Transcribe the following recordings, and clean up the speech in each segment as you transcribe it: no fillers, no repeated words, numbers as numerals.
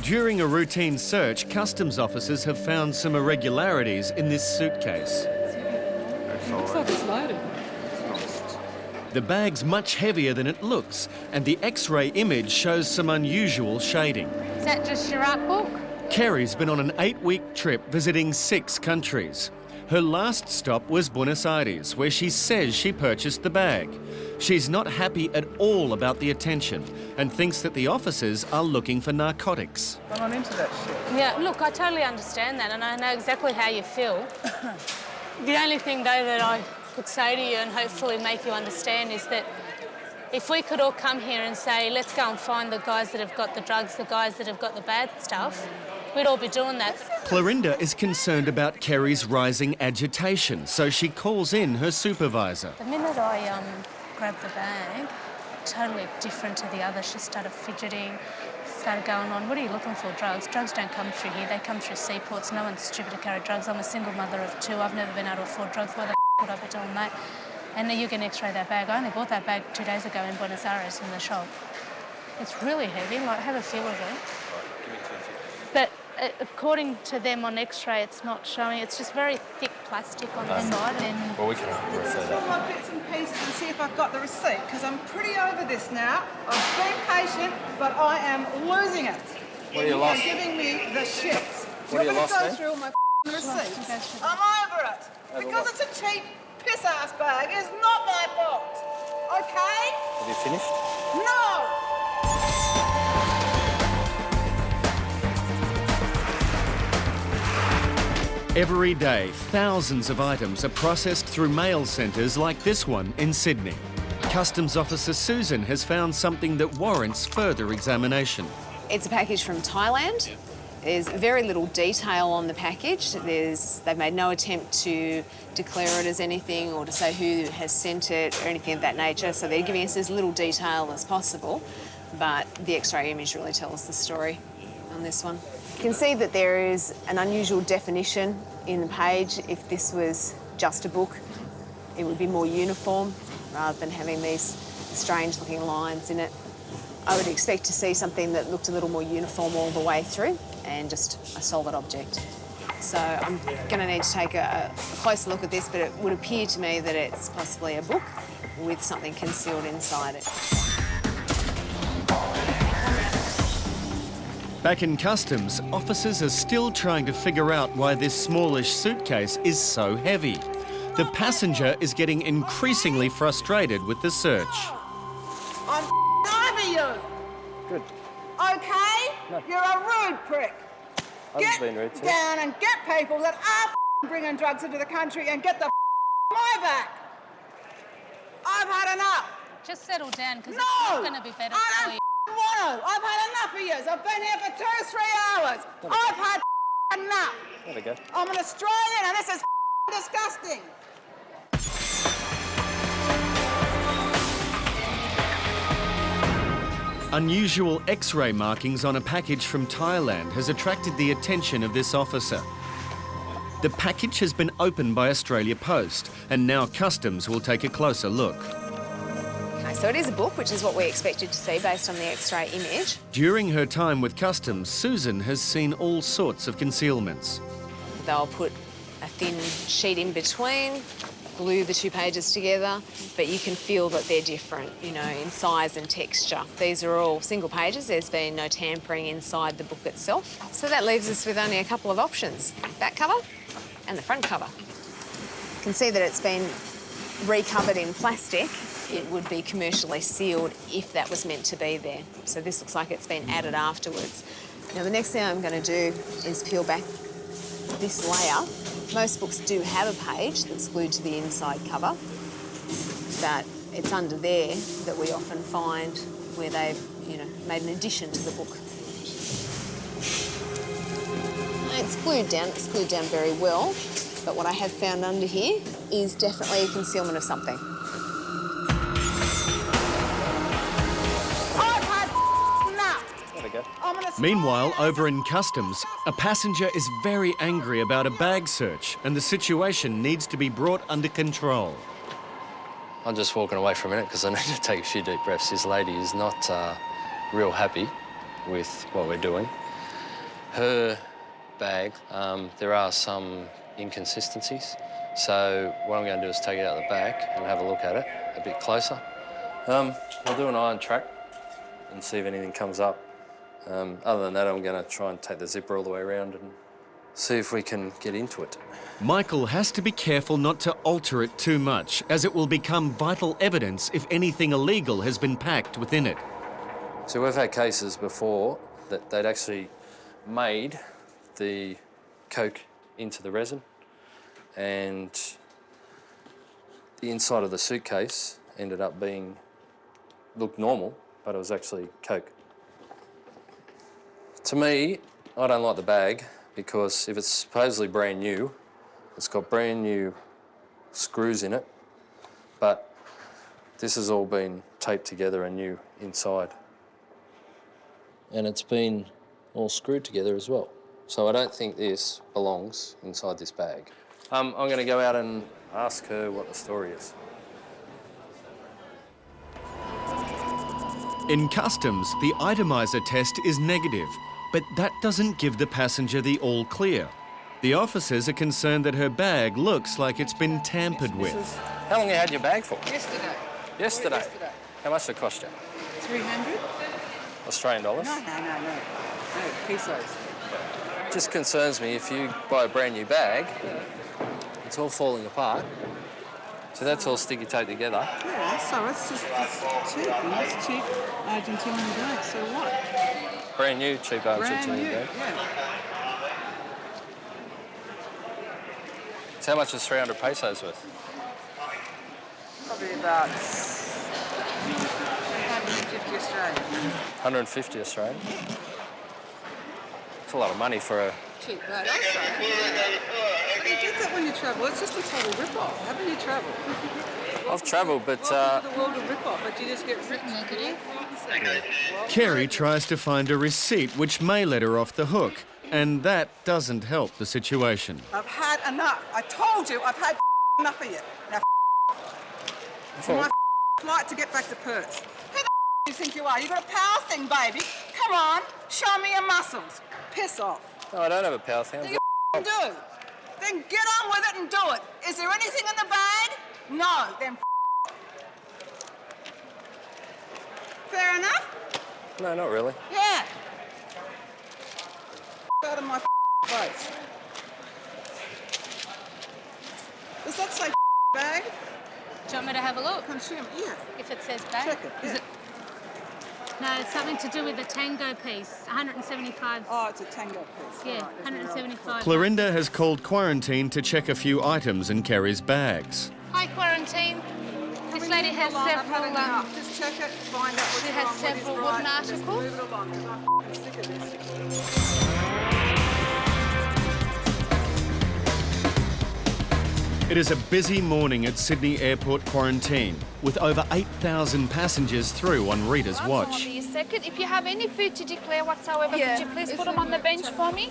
During a routine search, customs officers have found some irregularities in this suitcase. Looks like it's loaded. The bag's much heavier than it looks, and the X-ray image shows some unusual shading. Is that just your art book? Kerry's been on an 8-week trip visiting 6 countries. Her last stop was Buenos Aires, where she says she purchased the bag. She's not happy at all about the attention and thinks that the officers are looking for narcotics. I'm not into that shit. Yeah, look, I totally understand that and I know exactly how you feel. The only thing, though, that I could say to you and hopefully make you understand is that if we could all come here and say, let's go and find the guys that have got the drugs, the guys that have got the bad stuff, we'd all be doing that. Clorinda is concerned about Kerry's rising agitation, so she calls in her supervisor. The minute I grabbed the bag, totally different to the others. She started fidgeting, started going on, what are you looking for, drugs? Drugs don't come through here, they come through seaports. No one's stupid to carry drugs. I'm a single mother of 2. I've never been able to afford drugs. Why the would I be doing that? And then you can x-ray that bag. I only bought that bag 2 days ago in Buenos Aires in the shop. It's really heavy, like have a feel of it. But according to them on x-ray, it's not showing, it's just very thick plastic on the side. And well, we can refer All my bits and pieces and see if I've got the receipt, because I'm pretty over this now. I've been patient, but I am losing it. What are you lost? You're giving me the shits. What are you lost, go eh? through all my receipts. I'm over it. Because it's a cheap piss-ass bag, it's not my fault. Okay? Have you finished? No! Every day, thousands of items are processed through mail centres like this one in Sydney. Customs officer Susan has found something that warrants further examination. It's a package from Thailand. There's very little detail on the package. They've made no attempt to declare it as anything or to say who has sent it or anything of that nature, so they're giving us as little detail as possible, but the X-ray image really tells the story on this one. You can see that there is an unusual definition in the page. If this was just a book, it would be more uniform rather than having these strange-looking lines in it. I would expect to see something that looked a little more uniform all the way through and just a solid object. So I'm going to need to take a closer look at this, but it would appear to me that it's possibly a book with something concealed inside it. Back in customs, officers are still trying to figure out why this smallish suitcase is so heavy. The passenger is getting increasingly frustrated with the search. I'm over you. Good. Okay? No. You're a rude prick. I've been rude too. Down and get people that are bringing drugs into the country and get the my back. I've had enough. just settle down because No! it's not going to be better I for you. don't want to. I've had enough of you. I've been here for 2 or 3 hours. I've had enough. There we go. I'm an Australian and this is disgusting. Unusual X-ray markings on a package from Thailand has attracted the attention of this officer. The package has been opened by Australia Post, and now Customs will take a closer look. Okay, so it is a book, which is what we expected to see based on the X-ray image. During her time with Customs, Susan has seen all sorts of concealments. They'll put a thin sheet in between, glue the 2 pages together, but you can feel that they're different, you know, in size and texture. These are all single pages. There's been no tampering inside the book itself. So that leaves us with only a couple of options, back cover and the front cover. You can see that it's been recovered in plastic. It would be commercially sealed if that was meant to be there. So this looks like it's been added afterwards. Now, the next thing I'm going to do is peel back this layer. Most books do have a page that's glued to the inside cover, but it's under there that we often find where they've, you know, made an addition to the book. It's glued down very well, but what I have found under here is definitely a concealment of something. I've had enough. There we go. I'm an Meanwhile, over in Customs, a passenger is very angry about a bag search, and the situation needs to be brought under control. I'm just walking away for a minute because I need to take a few deep breaths. This lady is not real happy with what we're doing. her bag, there are some inconsistencies. So what I'm going to do is take it out the back and have a look at it a bit closer. I'll do an eye on track and see if anything comes up. Other than that, I'm going to try and take the zipper all the way around and see if we can get into it. Michael has to be careful not to alter it too much, as it will become vital evidence if anything illegal has been packed within it. So we've had cases before that they'd actually made the coke into the resin, and the inside of the suitcase ended up looked normal, but it was actually coke. To me, I don't like the bag because if it's supposedly brand new, it's got brand new screws in it, but this has all been taped together and new inside. And it's been all screwed together as well. So I don't think this belongs inside this bag. I'm going to go out and ask her what the story is. In customs, the itemiser test is negative, but that doesn't give the passenger the all clear. The officers are concerned that her bag looks like it's been tampered with. How long have you had your bag for? Yesterday. Yesterday? How much did it cost you? 300? Australian dollars? No, pesos. It just concerns me if you buy a brand new bag, it's all falling apart. So that's all sticky tape together. Yeah, so it's cheap. It's cheap Argentinian bag, so what? Brand new, cheap Argentinian bag. Yeah. So how much is 300 pesos worth? Probably about 150 Australian. 150 Australian. It's a lot of money for a... Cheap bag, also. But you get that when you travel. It's just a total rip-off. Haven't you travelled? I've travelled, but... Welcome to the world of rip-off, but you just get ripped. Kerry tries to find a receipt which may let her off the hook, and that doesn't help the situation. I've had enough. I told you I've had enough of you. Now, my flight to get back to Perth. Who the do you think you are? You got a power thing, baby. Come on, show me your muscles. Piss off. No, I don't have a power thing. You do. Then get on with it and do it. Is there anything in the bag? No. Then fair enough? No, not really. Yeah. Out of my face. Does that say bag? Do you want me to have a look? Consume, yeah. If it says bag? Check it, Is yeah. it? No, it's something to do with the tango piece. 175. Oh, it's a tango piece. Yeah, All right, there's no 175. Clorinda has called quarantine to check a few items in Kerry's bags. Hi, quarantine. This lady has several. Just check it, find out what's She has wrong, what is several right, wooden and just articles. move it along, 'cause I'm sick of this. It is a busy morning at Sydney Airport quarantine, with over 8,000 passengers through on Rita's watch. Second, if you have any food to declare whatsoever, could you please put them on the bench for me?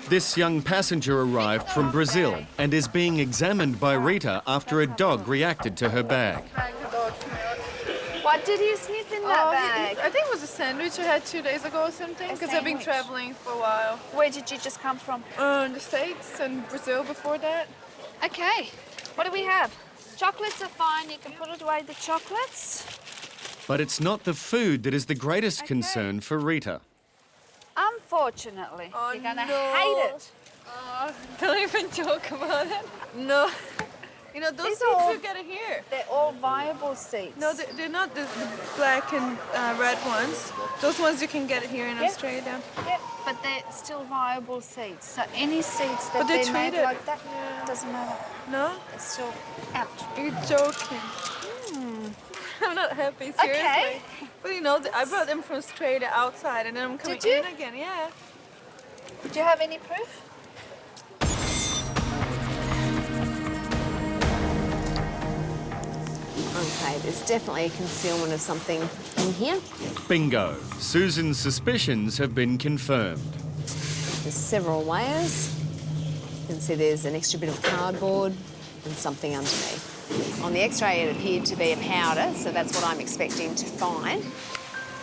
This young passenger arrived from Brazil and is being examined by Rita after a dog reacted to her bag. What did you sniff in that bag? I think it was a sandwich I had 2 days ago or something, because I've been sandwich. traveling for a while. Where did you just come from? The States and Brazil before that. Okay, what do we have? Chocolates are fine, you can put away the chocolates. But it's not the food that is the greatest concern for Rita. Unfortunately, Oh, you're gonna no. hate it. Don't even joke about it. No. You know, those These seats are all- you get it here. They're all viable seats. No, they're not the black and red ones. Those ones you can get it here in Yeah. Australia. Yep, but they're still viable seats. So any seats that But they're they made treated. like that, doesn't matter. No? They're still out. You're joking. I'm not happy, seriously. Okay. But you know, I brought them from Australia outside and then I'm coming Did you? in again, yeah. Do you have any proof? Okay, there's definitely a concealment of something in here. Bingo. Susan's suspicions have been confirmed. There's several layers. You can see there's an extra bit of cardboard and something underneath. On the X-ray, it appeared to be a powder, so that's what I'm expecting to find.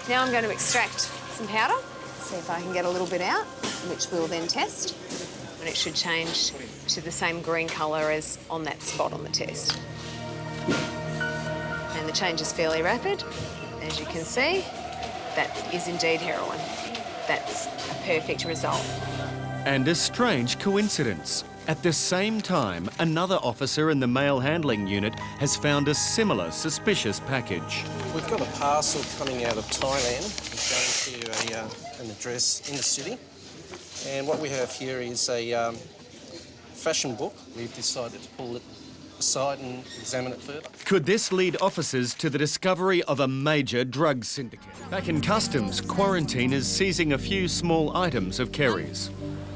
Now I'm going to extract some powder, see if I can get a little bit out. which we'll then test. And it should change to the same green colour as on that spot on the test. And the change is fairly rapid. As you can see, that is indeed heroin. That's a perfect result. And a strange coincidence. At the same time, another officer in the mail handling unit has found a similar suspicious package. We've got a parcel coming out of Thailand. It's going to an address in the city. And what we have here is a fashion book. We've decided to pull it aside and examine it further. Could this lead officers to the discovery of a major drug syndicate? Back in customs, quarantine is seizing a few small items of Kerry's.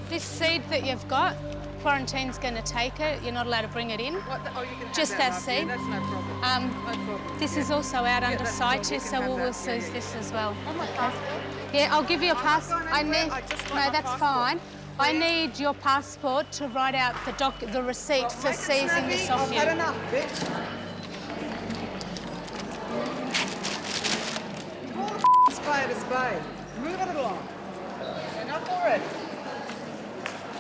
This seed that you've got, quarantine's going to take it. You're not allowed to bring it in. You can Just have that up seed. here, that's no problem. No problem. This is also out under that's CITES, fine. so You can we'll have that. seize this as well. On my passport. Yeah, I'll give you a pass. going I anywhere. need. I just want No, my that's passport. fine. I need your passport to write out the receipt for Make it seizing snappy. this off I've you. had enough, bitch. Call the spade a spade. Move it along. Enough already.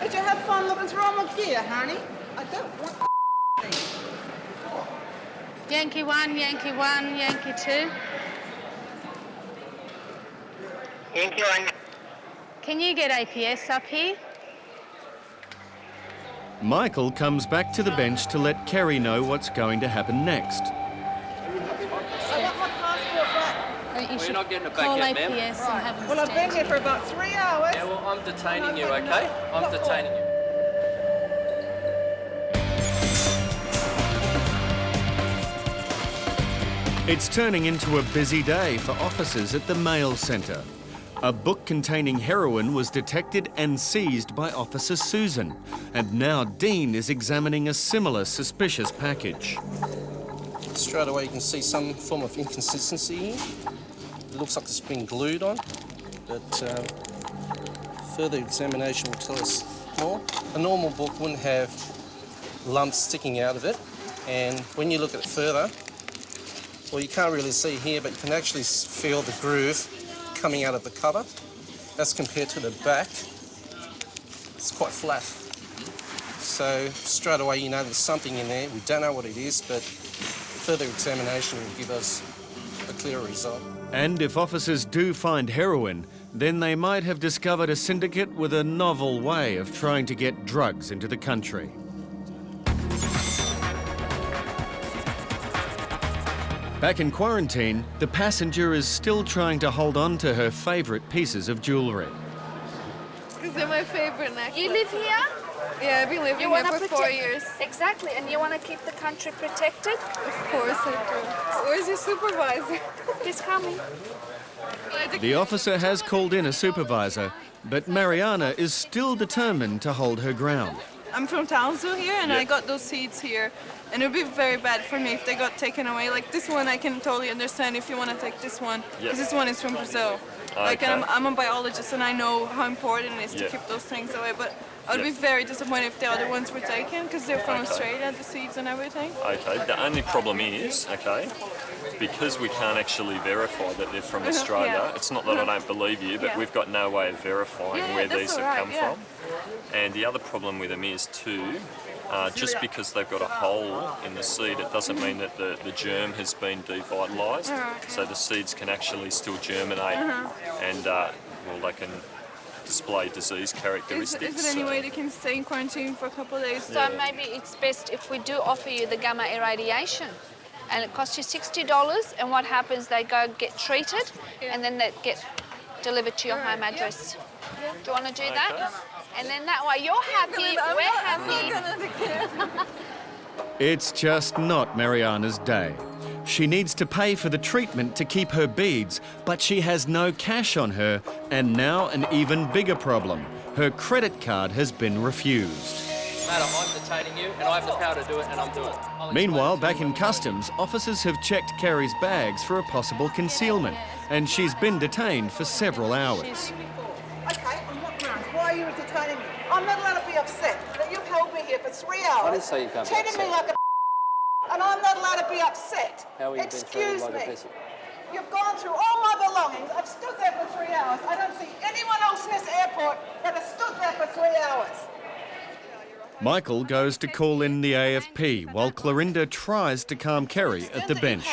Did you have fun looking through all my gear, honey? I don't want things. Yankee 1, Yankee 1, Yankee 2. Yankee 1. Can you get APS up here? Michael comes back to the bench to let Kerry know what's going to happen next. I want my passport back. You should not getting it back call yet, APS ma'am. and have them Well, I've been stand. here for about 3 hours. Yeah, well, I'm detaining you, No, okay? I'm what for? detaining you. It's turning into a busy day for officers at the mail centre. A book containing heroin was detected and seized by Officer Susan, and now Dean is examining a similar suspicious package. Straight away you can see some form of inconsistency here. It looks like it's been glued on, but further examination will tell us more. A normal book wouldn't have lumps sticking out of it, and when you look at it further, well, you can't really see here, but you can actually feel the groove coming out of the cover. As compared to the back, it's quite flat. So straight away you know there's something in there. We don't know what it is, but further examination will give us a clearer result. And if officers do find heroin, then they might have discovered a syndicate with a novel way of trying to get drugs into the country. Back in quarantine, the passenger is still trying to hold on to her favourite pieces of jewellery. Because they're my favorite necklace. You live here? Yeah, I've been living You here want to for 4 protect years. Exactly, and you want to keep the country protected? Of course I do. Where's your supervisor? He's coming. The officer has called in a supervisor, but Mariana is still determined to hold her ground. I'm from Townsville here, and I got those seeds here. And it would be very bad for me if they got taken away. Like this one, I can totally understand if you want to take this one, because this one is from Brazil. Like, and I'm a biologist, and I know how important it is to keep those things away. But I would be very disappointed if the other ones were taken, because they're from Australia, the seeds and everything. Okay, the only problem is, because we can't actually verify that they're from Australia, it's not that I don't believe you, but we've got no way of verifying where that's these all have right, come from. And the other problem with them is too, just because they've got a hole in the seed, it doesn't mean that the germ has been devitalised. So the seeds can actually still germinate and they can display disease characteristics. Is there any way they can stay in quarantine for a couple of days? So maybe it's best if we do offer you the gamma irradiation. And it costs you $60, and what happens, they go get treated, and then they get delivered to your home address. Do you want to do that? And then that way you're happy, we're happy. It's just not Mariana's day. She needs to pay for the treatment to keep her beads, but she has no cash on her, and now an even bigger problem. Her credit card has been refused. Madam, I'm detaining you, and I have the power to do it, and I'm doing it. Meanwhile, back in customs, officers have checked Kerry's bags for a possible concealment, and she's been detained for several hours. Okay, on what grounds? Why are you detaining me? I'm not allowed to be upset that you've held me here for 3 hours. I didn't say you can't be treating me upset. like a and I'm not allowed to be upset. How are you being treated Excuse like a me. piece of... You've gone through all my belongings. I've stood there for 3 hours. I don't see anyone else in this airport that has stood Michael goes to call in the AFP while Clorinda tries to calm Kerry at the bench.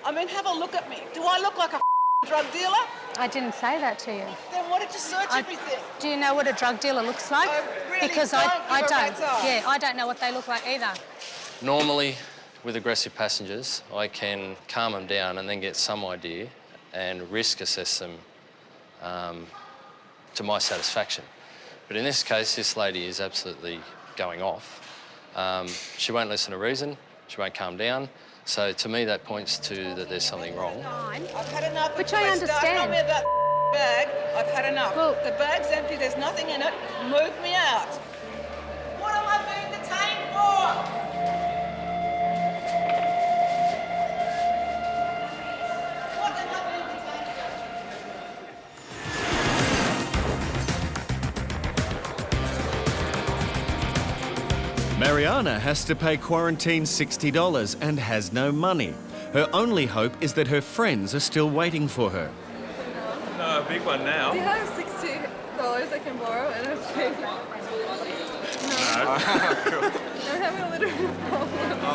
I mean, have a look at me. Do I look like a drug dealer? I didn't say that to you. Then why did you search everything? Do you know what a drug dealer looks like? I really because don't I give a don't. rat's ass. Yeah, I don't know what they look like either. Normally, with aggressive passengers, I can calm them down and then get some idea and risk assess them to my satisfaction. But in this case, this lady is absolutely going off. She won't listen to reason, she won't calm down. So to me, that points to that there's something wrong. I've had enough. Which I understand. Tell me about bag. I've had enough. Well, the bag's empty. There's nothing in it. Move me out. What am I being detained for? What am I being detained for? Mariana has to pay quarantine $60 and has no money. Her only hope is that her friends are still waiting for her. No, a big one now. Do you have $60 I can borrow and I pay? No. I'm having a little bit of problems. Oh,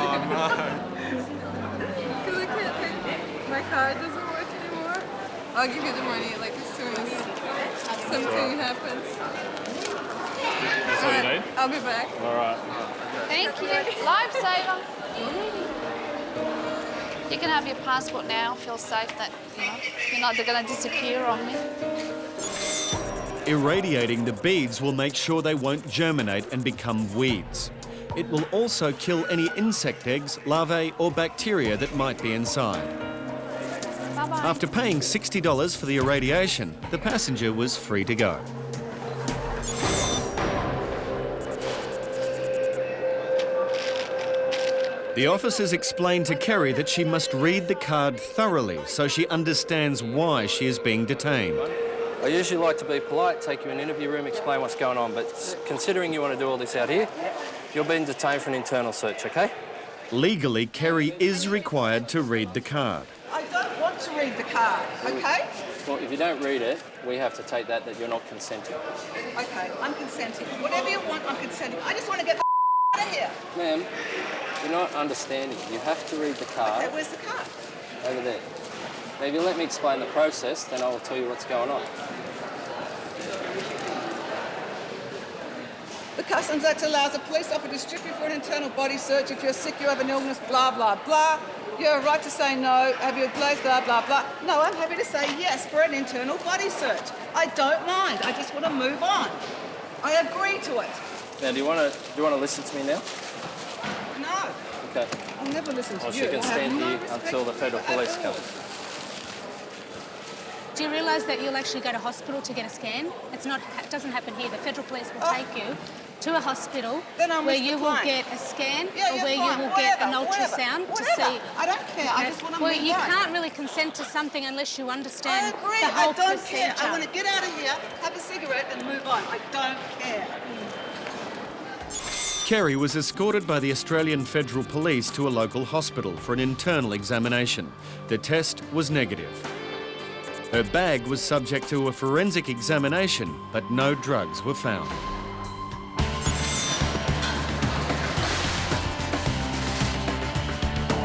Because I can't take, my card doesn't work anymore. I'll give you the money like as soon as something happens. That's all you need? I'll be back. All right. Thank you. Lifesaver. You can have your passport now. Feel safe that you're not going to disappear on me. Irradiating the beads will make sure they won't germinate and become weeds. It will also kill any insect eggs, larvae or bacteria that might be inside. Bye-bye. After paying $60 for the irradiation, the passenger was free to go. The officers explained to Kerry that she must read the card thoroughly so she understands why she is being detained. I usually like to be polite, take you in an interview room, explain what's going on, but considering you want to do all this out here, you're being detained for an internal search, okay? Legally, Kerry is required to read the card. I don't want to read the card, okay? Well, if you don't read it, we have to take that you're not consenting. Okay, I'm consenting. Whatever you want, I'm consenting. I just want to get the out of here. Ma'am, you're not understanding. You have to read the card. Okay, where's the card? Over there. Now, if you let me explain the process, then I will tell you what's going on. The Customs Act allows a police officer to strip you for an internal body search if you're sick, you have an illness, blah, blah, blah. You have a right to say no, have your glazed, blah, blah, blah. No, I'm happy to say yes for an internal body search. I don't mind. I just want to move on. I agree to it. Now, do you want to listen to me now? No. Okay. I'll never listen to Well, you. she can I have stand no here respect until the for federal you police at come. all. Do you realise that you'll actually go to hospital to get a scan? It doesn't happen here. The federal police will take you to a hospital where you will get a scan or where you will get an ultrasound to see. I don't care. I just want to Well, move you on. can't really consent to something unless you understand I agree. the whole I don't procedure. care. I want to get out of here, have a cigarette and move on. I don't care. Kerry was escorted by the Australian Federal Police to a local hospital for an internal examination. The test was negative. Her bag was subject to a forensic examination, but no drugs were found.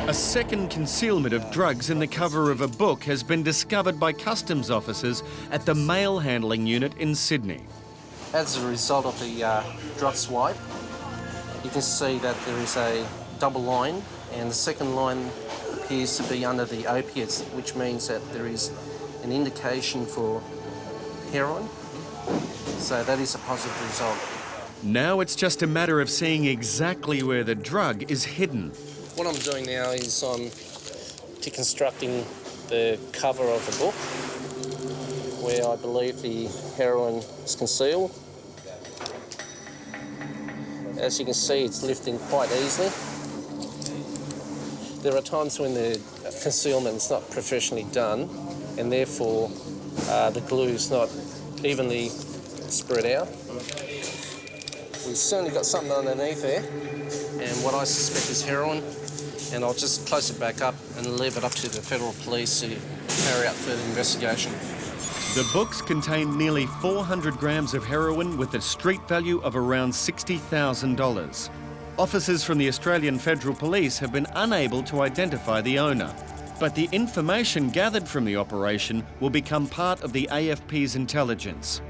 A second concealment of drugs in the cover of a book has been discovered by customs officers at the mail handling unit in Sydney. As a result of the drug swipe, you can see that there is a double line, and the second line appears to be under the opiates, which means that there is an indication for heroin. So that is a positive result. Now it's just a matter of seeing exactly where the drug is hidden. What I'm doing now is I'm deconstructing the cover of the book where I believe the heroin is concealed. As you can see, it's lifting quite easily. There are times when the concealment is not professionally done, and therefore the glue is not evenly spread out. We've certainly got something underneath there, and what I suspect is heroin, and I'll just close it back up and leave it up to the federal police to carry out further investigation. The books contain nearly 400 grams of heroin with a street value of around $60,000. Officers from the Australian Federal Police have been unable to identify the owner, but the information gathered from the operation will become part of the AFP's intelligence.